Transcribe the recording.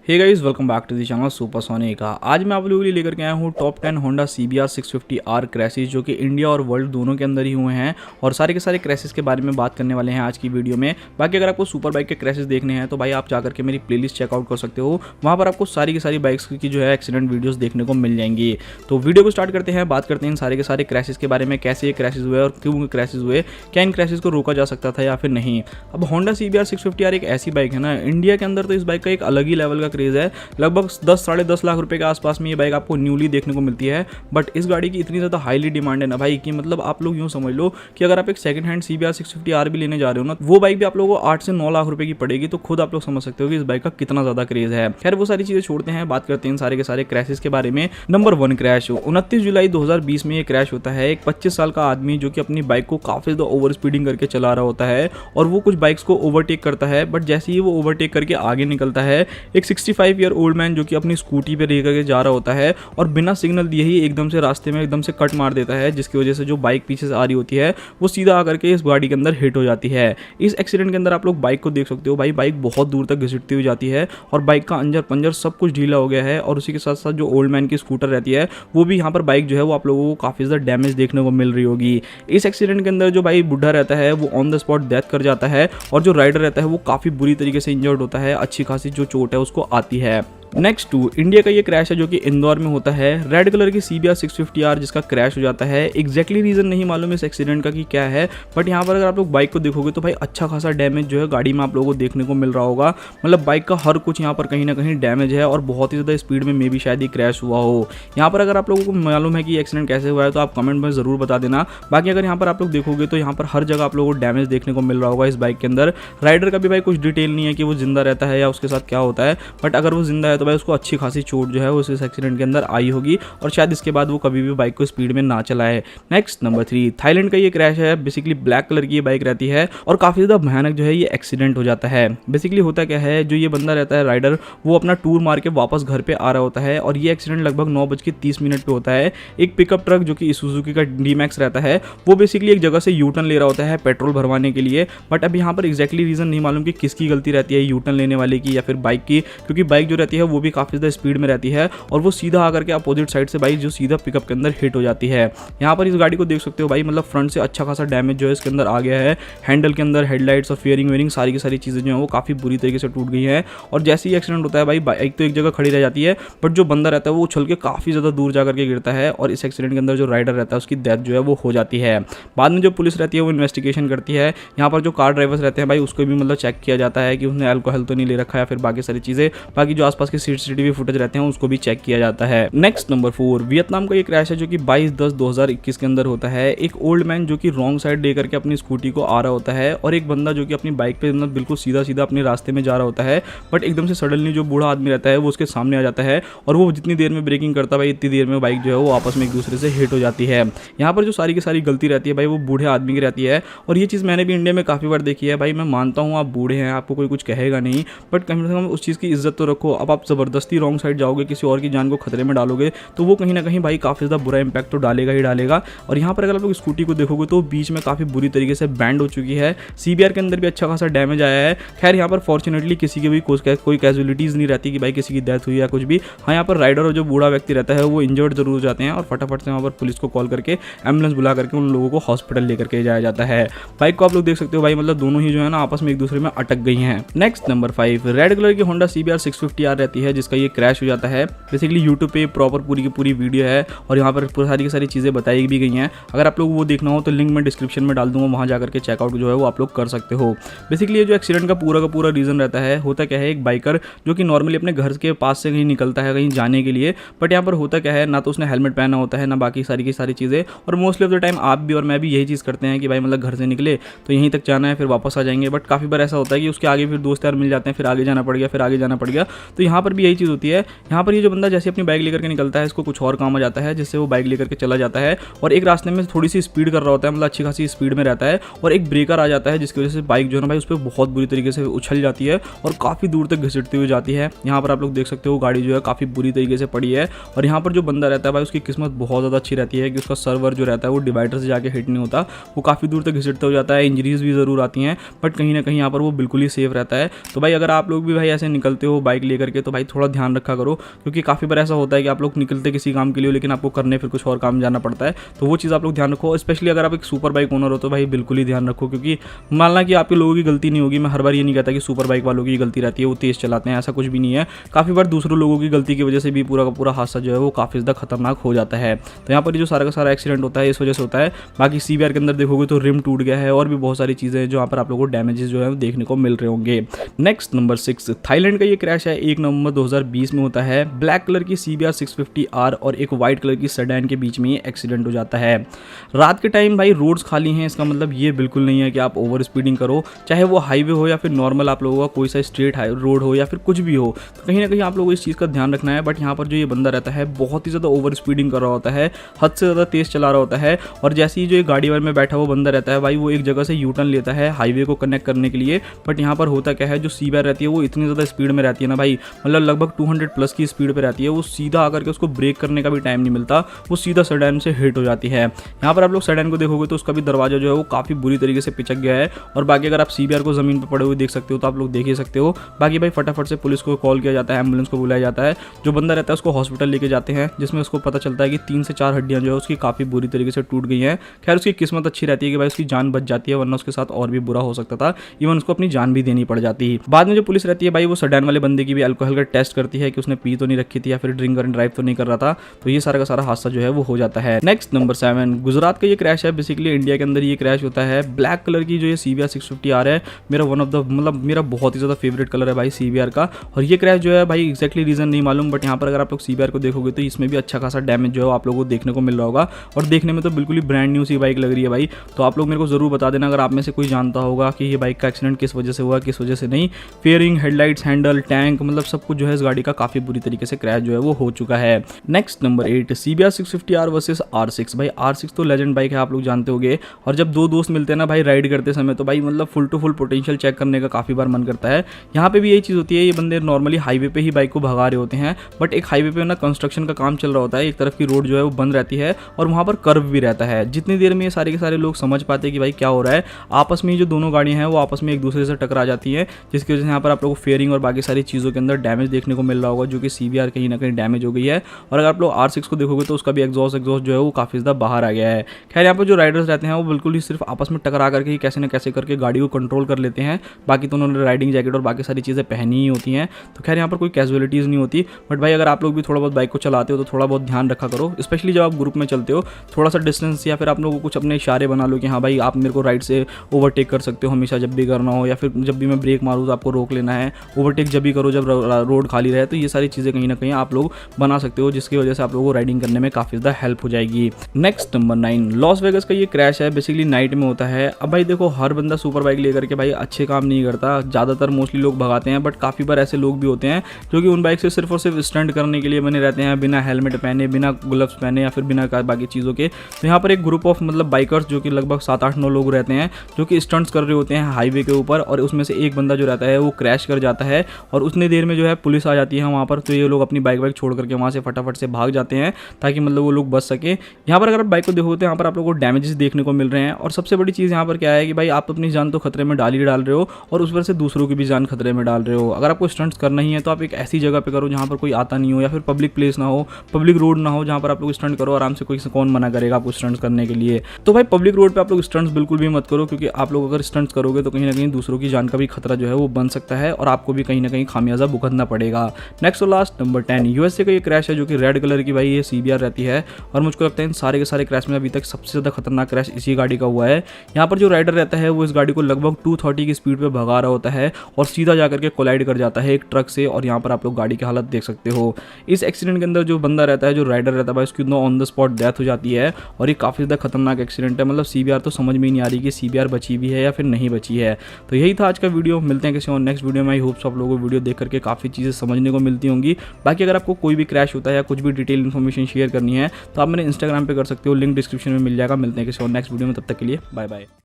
Hey guys, welcome back to the channel supersonic. आज मैं आप लोगों के लिए लेकर के आया हूँ top 10 Honda CBR 650R crashes जो कि इंडिया और वर्ल्ड दोनों के अंदर ही हुए हैं और सारे के सारे क्रैशेस के बारे में बात करने वाले हैं आज की वीडियो में। बाकी अगर आपको सुपर बाइक के क्रैशेस देखने हैं तो भाई आप जाकर के मेरी प्लेलिस्ट चेकआउट कर सकते हो, वहाँ पर आपको सारी की सारी बाइक्स की जो है एक्सीडेंट वीडियोस देखने को मिल जाएंगी। तो वीडियो को स्टार्ट करते हैं, बात करते हैं इन सारे के सारे क्रैशेस के बारे में, कैसे ये क्रैशेस हुए और क्यों क्रैशेस हुए, क्या इन क्रैशेस को रोका जा सकता था या फिर नहीं। अब होंडा CBR 650R एक ऐसी बाइक है ना, इंडिया के अंदर तो इस बाइक का एक अलग ही लेवल का क्रेज है। लगभग 10-10.5 लाख रुपए के आसपास में ये बाइक आपको न्यूली देखने को मिलती है। बट इस गाड़ी की इतनी ज़्यादा हाईली डिमांड है ना भाई कि मतलब आप लोग यूँ समझ लो कि अगर आप एक सेकंड हैंड CBR 650R भी लेने जा रहे हो ना, वो बाइक भी आप लोगों को 8 से 9 लाख रुपए की पड़ेगी। तो खुद आप लोग समझ सकते हो कि इस बाइक का कितना ज़्यादा क्रेज है। खैर वो सारी चीज़ें छोड़ते हैं, बात करते हैं सारे के सारे क्रैशेस के बारे में। नंबर 1 क्रैश 29 जुलाई 2020 में ये क्रैश होता है। एक 25 साल का आदमी जो कि अपनी बाइक को काफ़ी ज़्यादा ओवर स्पीडिंग करके चला रहा होता है और वो कुछ बाइक्स को ओवरटेक करता है। बट जैसे ही वो ओवरटेक करके आगे निकलता है, एक 65 ईयर ओल्ड मैन जो कि अपनी स्कूटी पे लेकर के जा रहा होता है और बिना सिग्नल दिए ही एकदम से रास्ते में एकदम से कट मार देता है, जिसकी वजह से जो बाइक पीछे से आ रही होती है वो सीधा आकर के इस गाड़ी के अंदर हिट हो जाती है। इस एक्सीडेंट के अंदर आप लोग बाइक को देख सकते हो भाई, बाइक बहुत दूर तक घसीटती हुई जाती है और बाइक का अंजर पंजर सब कुछ ढीला हो गया है। और उसी के साथ साथ जो ओल्ड मैन की स्कूटर रहती है वो भी यहाँ पर बाइक जो है वो आप लोगों को काफ़ी ज़्यादा डैमेज देखने को मिल रही होगी। इस एक्सीडेंट के अंदर जो भाई बुढ़ा रहता है वो ऑन द स्पॉट डेथ कर जाता है और जो राइडर रहता है वो काफ़ी बुरी तरीके से इंजर्ड होता है, अच्छी खासी जो चोट है उसको आती है। नेक्स्ट 2 इंडिया का ये क्रैश है जो कि इंदौर में होता है। रेड कलर की CBR 650R जिसका क्रैश हो जाता है। एग्जैक्टली रीज़न नहीं मालूम इस एक्सीडेंट का कि क्या है, बट यहाँ पर अगर आप लोग बाइक को देखोगे तो भाई अच्छा खासा डैमेज जो है गाड़ी में आप लोगों को देखने को मिल रहा होगा। मतलब बाइक का हर कुछ यहाँ पर कहीं ना कहीं डैमेज है और बहुत ही ज़्यादा स्पीड में मे भी शायद ही क्रैश हुआ हो। यहाँ पर अगर आप लोगों को मालूम है कि एक्सीडेंट कैसे हुआ है तो आप कमेंट में ज़रूर बता देना। बाकी अगर यहाँ पर आप लोग देखोगे तो यहाँ पर हर जगह आप लोगों को डैमेज देखने को मिल रहा होगा इस बाइक के अंदर। राइडर का भी भाई कुछ डिटेल नहीं है कि वो जिंदा रहता है या उसके साथ क्या होता है, बट अगर वो जिंदा है तो भाई उसको अच्छी खासी चोट जो है उस एक्सीडेंट के अंदर आई होगी और शायद इसके बाद वो कभी भी बाइक को स्पीड में ना चलाए। नेक्स्ट नंबर 3 थाईलैंड का ये क्रैश है। बेसिकली ब्लैक कलर की ये बाइक रहती है और काफी ज्यादा भयानक जो है ये एक्सीडेंट हो जाता है। बेसिकली होता क्या है, जो ये बंदा रहता है राइडर, वो अपना टूर मार के वापस घर पे आ रहा होता है और ये एक्सीडेंट लगभग 9:30 पे होता है। एक पिकअप ट्रक जो कि सुजुकी का D-Max रहता है वो बेसिकली एक जगह से यूटर्न ले रहा होता है पेट्रोल भरवाने के लिए। बट अब यहाँ पर एग्जैक्टली रीजन नहीं मालूम कि किसकी गलती रहती है, यूटर्न लेने वाले की या फिर बाइक की, क्योंकि बाइक जो रहती है वो भी काफी ज्यादा स्पीड में रहती है और वो सीधा आकर के अपोजिट साइड से बाइक जो सीधा पिकअप के अंदर हिट हो जाती है। यहाँ पर इस गाड़ी को देख सकते हो भाई, मतलब फ्रंट से अच्छा खासा डैमेज जो है इसके अंदर आ गया है। हैंडल के अंदर हेडलाइट्स और फेयरिंग वेयरिंग सारी की सारी चीज़ें जो है वो काफ़ी बुरी तरीके से टूट गई हैं। और जैसे ही एक्सीडेंट होता है भाई बाइक तो एक जगह खड़ी रह जाती है, बट जो बंदा रहता है वो उछल के काफ़ी ज़्यादा दूर जाकर के गिरता है और इस एक्सीडेंट के अंदर जो राइडर रहता है उसकी डेथ जो है वो हो जाती है। बाद में जो पुलिस रहती है वो इन्वेस्टिगेशन करती है। यहाँ पर जो कार ड्राइवर्स रहते हैं भाई उसको भी मतलब चेक किया जाता है कि उसने अल्कोहल तो नहीं ले रखा है, फिर बाकी सारी चीज़ें, बाकी जो आसपास के CCTV फुटेज रहते हैं उसको भी चेक किया जाता है। नेक्स्ट नंबर 4 वियतनाम का ये क्रैश है जो कि 22/10/2021 के अंदर होता है। एक ओल्ड मैन जो कि रॉन्ग साइड लेकर के अपनी स्कूटी को आ रहा होता है और एक बंदा जो कि अपनी बाइक पे मतलब बिल्कुल सीधा सीधा अपने रास्ते में जा रहा होता है, बट एकदम से सडनली जो बूढ़ा आदमी रहता है वो उसके सामने आ जाता है और वो जितनी देर में ब्रेकिंग करता है भाई इतनी देर में बाइक जो है वो आपस में एक दूसरे से हिट हो जाती है। यहाँ पर जो सारी की सारी गलती रहती है भाई वो बूढ़े आदमी की रहती है और ये चीज़ मैंने भी इंडिया में काफ़ी बार देखी है। भाई मैं मानता हूँ आप बूढ़े हैं, आपको कोई कुछ कहेगा नहीं, बट कम से कम उस चीज़ की इज्जत तो रखो। अब आप ज़बरदस्ती रॉन्ग साइड जाओगे, किसी और की जान को खतरे में डालोगे तो वो कहीं ना कहीं भाई काफ़ी ज़्यादा बुरा इंपैक्ट तो डालेगा ही डालेगा। और यहाँ पर अगर आप लोग स्कूटी को देखोगे तो बीच में काफ़ी बुरी तरीके से बैंड हो चुकी है। CBR के अंदर भी अच्छा खासा डैमेज आया है। खैर यहाँ पर फॉर्चुनेटली किसी की भी कोई कैजुअलिटीज़ नहीं रहती कि भाई किसी की डेथ हुई या कुछ भी। हाँ, यहाँ पर राइडर और जो बूढ़ा व्यक्ति रहता है वो इंजर्ड जरूर हो जाते हैं और फटाफट से वहाँ पर पुलिस को कॉल करके एम्बुलेंस बुला करके उन लोगों को हॉस्पिटल लेकर के जाया जाता है। बाइक को आप लोग देख सकते हो भाई, मतलब दोनों ही जो है ना आपस में एक दूसरे में अटक गई हैं। नेक्स्ट नंबर 5 रेड कलर की होंडा CBR 650R रहती है जिसका ये क्रैश हो जाता है। बेसिकली यूट्यूब पे प्रॉपर पूरी की पूरी वीडियो है और यहाँ पर सारी की सारी चीज़ें बताई भी गई हैं। अगर आप लोग वो देखना हो तो लिंक मैं डिस्क्रिप्शन में डाल दूंगा, वहाँ जाकर के चेकआउट जो है वो आप लोग कर सकते हो। बेसिकली ये जो एक्सीडेंट का पूरा रीज़न रहता है, होता क्या है, एक बाइकर जो कि नॉर्मली अपने घर के पास से कहीं निकलता है कहीं जाने के लिए, बट यहाँ पर होता क्या है, ना तो उसने हेलमेट पहना होता है ना बाकी सारी की सारी चीज़ें। और मोस्टली ऑफ द टाइम आप भी और मैं भी यही चीज़ करते हैं कि भाई मतलब घर से निकले तो यहीं तक जाना है फिर वापस आ जाएंगे, बट काफ़ी बार ऐसा होता है कि उसके आगे फिर दोस्त यार मिल जाते हैं, फिर आगे जाना पड़ गया, फिर आगे जाना पड़ गया। तो यहाँ पर भी यही चीज़ होती है। यहाँ पर ये जो बंदा जैसे अपनी बाइक लेकर के निकलता है इसको कुछ और काम आ जाता है जिससे वो बाइक लेकर के चला जाता है और एक रास्ते में थोड़ी सी स्पीड कर रहा होता है, मतलब अच्छी खासी स्पीड में रहता है और एक ब्रेकर आ जाता है जिसकी वजह से बाइक जो है ना भाई उस पर बहुत बुरी तरीके से उछल जाती है और काफ़ी दूर तक घसीटती हुई जाती है। यहाँ पर आप लोग देख सकते हो गाड़ी जो है काफ़ी बुरी तरीके से पड़ी है और यहाँ पर जो बंदा रहता है भाई उसकी किस्मत बहुत ज़्यादा अच्छी रहती है कि उसका सर्वर जो रहता है वो डिवाइडर से जाके हिट नहीं होता, वो काफ़ी दूर तक घसीटता हो जाता है। इंजरीज भी ज़रूर आती हैं बट कहीं ना कहीं यहाँ पर वो बिल्कुल ही सेफ रहता है। तो भाई अगर आप लोग भी भाई ऐसे निकलते हो बाइक लेकर के तो भाई थोड़ा ध्यान रखा करो, क्योंकि काफ़ी बार ऐसा होता है कि आप लोग निकलते किसी काम के लिए लेकिन आपको करने फिर कुछ और काम जाना पड़ता है। तो वो चीज़ आप लोग ध्यान रखो। स्पेशली अगर आप एक सुपर बाइक ओनर हो तो भाई बिल्कुल ही ध्यान रखो, क्योंकि मानना कि आपके लोगों की गलती नहीं होगी। मैं हर बार ये नहीं कहता कि सुपर बाइक वालों की गलती रहती है, वो तेज़ चलाते हैं, ऐसा कुछ भी नहीं है। काफ़ी बार दूसरों लोगों की गलती की वजह से भी पूरा का पूरा हादसा जो है वो काफ़ी ज़्यादा खतरनाक हो जाता है। तो यहाँ पर जो सारा का सारा एक्सीडेंट होता है इस वजह से होता है। बाकी CBR के अंदर देखोगे तो रिम टूट गया है और भी बहुत सारी चीज़ें जो यहाँ पर आप लोगों को डैमेजेस जो है देखने को मिल रहे होंगे। नेक्स्ट नंबर 6, थाईलैंड का ये क्रैश है 1 नवंबर 2020 में होता है। ब्लैक कलर की CBR 650R और एक वाइट कलर की सेडान के बीच में ये एक्सीडेंट हो जाता है। रात के टाइम भाई रोड्स खाली हैं, इसका मतलब ये बिल्कुल नहीं है कि आप ओवर स्पीडिंग करो, चाहे वो हाईवे हो या फिर नॉर्मल आप लोगों का कोई सा स्ट्रेट रोड हो या फिर कुछ भी हो। तो कहीं ना कहीं आप लोगों को इस चीज़ का ध्यान रखना है। बट यहाँ पर जो ये बंदा रहता है बहुत ही ज़्यादा ओवर स्पीडिंग कर रहा होता है, हद से ज़्यादा तेज़ चला रहा होता है। और जैसे ही जो ये गाड़ी वाले में बैठा हुआ बंदा रहता है भाई, वो एक जगह से यूटर्न लेता है हाईवे को कनेक्ट करने के लिए। बट यहाँ पर होता क्या है, जो CBR रहती है वो इतनी ज़्यादा स्पीड में रहती है ना भाई, मतलब लगभग 200+ की स्पीड पे रहती है। वो सीधा आकर के उसको ब्रेक करने का भी टाइम नहीं मिलता, वो सीधा सेडान से हिट हो जाती है। यहाँ पर आप लोग सेडान को देखोगे तो उसका भी दरवाजा जो है वो काफ़ी बुरी तरीके से पिचक गया है। और बाकी अगर आप CBR को ज़मीन पर पड़े हुए देख सकते हो तो आप लोग देख ही सकते हो। बाकी भाई फटाफट से पुलिस को कॉल किया जाता है, एम्बुलेंस को बुलाया जाता है। जो बंदा रहता है उसको हॉस्पिटल लेके जाते हैं, जिसमें उसको पता चलता है कि 3 से 4 हड्डियाँ जो है उसकी काफ़ी बुरी तरीके से टूट गई हैं। खैर उसकी किस्मत अच्छी रहती है कि भाई उसकी जान बच जाती है, वरना उसके साथ और भी बुरा हो सकता था, इवन उसको अपनी जान भी देनी पड़ जाती। बाद में जो पुलिस रहती है भाई वो सेडान वाले बंदे की भी अल्कोहल का टेस्ट करती है कि उसने पी तो नहीं रखी थी या फिर ड्रिंक एंड ड्राइव तो नहीं कर रहा था। तो ये सारा का सारा हादसा जो है वो हो जाता है। नेक्स्ट नंबर 7, गुजरात का ये क्रैश है। बेसिकली इंडिया के अंदर ये क्रैश होता है। ब्लैक कलर की जो ये CBR 650R है, मेरा वन ऑफ द मतलब मेरा बहुत ही ज़्यादा फेवरेट कलर है भाई CBR का। और ये क्रैश जो है भाई एक्जैक्टली रीजन नहीं मालूम, बट यहाँ पर अगर आप लोग CBR को देखोगे तो इसमें भी अच्छा खासा डैमेज जो है आप लोगों को देखने को मिल रहा होगा। और देखने में तो बिल्कुल ही ब्रांड न्यू सी बाइक लग रही है भाई। तो आप लोग मेरे को जरूर बता देना अगर आप में से कोई जानता होगा कि ये बाइक का एक्सीडेंट किस वजह से हुआ, किस वजह से नहीं। फेयरिंग, हेडलाइट्स, हैंडल, टैंक, मतलब सब कुछ जो है इस गाड़ी का काफ़ी बुरी तरीके से क्रैश जो है वो हो चुका है। Next number 8, CBR 650R versus R6। भाई R6 तो लेजेंड बाइक है, आप लोग जानते होंगे। और जब दो दोस्त मिलते हैं ना भाई राइड करते समय, तो भाई मतलब full to full potential check करने का काफ़ी बार मन करता है। यहाँ पे भी यही चीज़ होती है, ये बंदे नॉर्मली हाईवे पे ही बाइक को भगा रहे होते हैं। बट एक हाईवे पे ना कंस्ट्रक्शन का काम चल रहा होता है, एक तरफ की रोड जो है वो बंद रहती है और वहाँ पर कर्व भी रहता है। जितनी देर में ये सारे के सारे लोग समझ पाते हैं कि भाई क्या हो रहा है, आपस में जो दोनों गाड़ियाँ हैं वो आपस में एक दूसरे से टकरा जाती हैं, जिसकी वजह से यहाँ पर आप लोगों को फेयरिंग और बाकी सारी चीज़ों के अंदर डैमेज देखने को मिल रहा होगा, जो कि CBR कहीं ना कहीं डैमेज हो गई है। और अगर आप लोग R6 को देखोगे तो उसका भी एग्जॉस्ट जो है वो काफ़ी ज़्यादा बाहर आ गया है। खैर यहाँ पर जो राइडर्स रहते हैं वो बिल्कुल ही सिर्फ आपस में टकरा करके ही कैसे न कैसे करके गाड़ी को कंट्रोल कर लेते हैं। बाकी तो उन्होंने राइडिंग जैकेट और बाकी सारी चीज़ें पहनी ही होती हैं, तो खैर यहाँ पर कोई कैजुअलिटीज़ नहीं होती। बट भाई अगर आप लोग भी थोड़ा बहुत बाइक को चलाते हो तो थोड़ा बहुत ध्यान रखा करो, स्पेशली जब आप ग्रुप में चलते हो। थोड़ा सा डिस्टेंस या फिर आप लोगों को कुछ अपने इशारे बना लो कि हाँ भाई आप मेरे को राइट से ओवरटेक कर सकते हो हमेशा जब भी करना हो, या फिर जब भी मैं ब्रेक मारूँ तो आपको रोक लेना है। ओवरटेक जब भी करो जब रोड खाली रहे। तो ये सारी चीज़ें कहीं ना कहीं आप लोग बना सकते हो, जिसकी वजह से आप लोगों को राइडिंग करने में काफ़ी ज़्यादा हेल्प हो जाएगी। नेक्स्ट नंबर 9, लॉस वेगस का ये क्रैश है। बेसिकली नाइट में होता है। अब भाई देखो हर बंदा सुपर बाइक लेकर के भाई अच्छे काम नहीं करता, ज़्यादातर मोस्टली लोग भगाते हैं। बट काफ़ी बार ऐसे लोग भी होते हैं जो कि उन बाइक से सिर्फ और सिर्फ स्टंट करने के लिए बने रहते हैं, बिना हेलमेट पहने, बिना ग्लव्स पहने या फिर बिना बाकी चीज़ों के। तो यहाँ पर एक ग्रुप ऑफ मतलब बाइकर्स जो कि लगभग 7-8-9 लोग रहते हैं, जो कि स्टंट्स कर रहे होते हैं हाईवे के ऊपर। और उसमें से एक बंदा जो रहता है वो क्रैश कर जाता है और उतनी देर में जो है पुलिस आ जाती है वहाँ पर। तो ये लोग अपनी बाइक छोड़ करके वहाँ से फटाफट से भाग जाते हैं ताकि मतलब वो लोग बच सके। यहाँ पर अगर आप बाइक को देखोगे तो यहाँ पर आप लोगों को डैमेजेस देखने को मिल रहे हैं। और सबसे बड़ी चीज़ यहाँ पर क्या है कि भाई आप अपनी जान तो खतरे में डाल रहे हो और उस वजह से दूसरों की भी जान खतरे में डाल रहे हो। अगर आपको स्टंट्स करना ही है तो आप एक ऐसी जगह पे करो जहाँ पर कोई आता नहीं हो, या फिर पब्लिक प्लेस ना हो, पब्लिक रोड ना हो, जहाँ पर आप लोग स्टंट करो आराम से। कोई कौन मना करेगा आपको स्टंट्स करने के लिए। तो भाई पब्लिक रोड पे आप लोग स्टंट्स बिल्कुल भी मत करो, क्योंकि आप लोग अगर स्टंट्स करोगे तो कहीं ना कहीं दूसरों की जान का भी खतरा जो है वो बन सकता है और आपको भी कहीं ना कहीं खामियाजा भुगतना पड़ेगा। नेक्स्ट और लास्ट नंबर 10, USA का ये क्रैश है जो कि रेड कलर की भाई ये CBR रहती है। और मुझको लगता है इन सारे के सारे क्रैश में अभी तक सबसे ज़्यादा खतरनाक क्रैश इसी गाड़ी का हुआ है। यहाँ पर जो राइडर रहता है वो इस गाड़ी को लगभग 230 की स्पीड पे भगा रहा होता है और सीधा जाकर के कोलाइड कर जाता है एक ट्रक से। और यहाँ पर आप लोग गाड़ी की हालत देख सकते हो। इस एक्सीडेंट के अंदर जो बंदा रहता है, जो राइडर रहता है भाई, उसकी ऑन द स्पॉट डेथ हो जाती है। और ये काफ़ी ज़्यादा खतरनाक एक्सीडेंट है। मतलब CBR तो समझ में ही नहीं आ रही कि CBR बची भी है या फिर नहीं बची है। तो यही था आज का वीडियो। मिलते हैं किसी और नेक्स्ट वीडियो में। आई होप आप लोगों को वीडियो देख करके काफ़ी चीज़ें समझने को मिलती होंगी। बाकी अगर आपको कोई भी क्रैश होता है या कुछ भी डिटेल इन्फॉर्मेशन शेयर करनी है तो आप मेरे इंस्टाग्राम पे कर सकते हो, लिंक डिस्क्रिप्शन में मिल जाएगा। मिलते हैं किसी और नेक्स्ट वीडियो में, तब तक के लिए बाय बाय।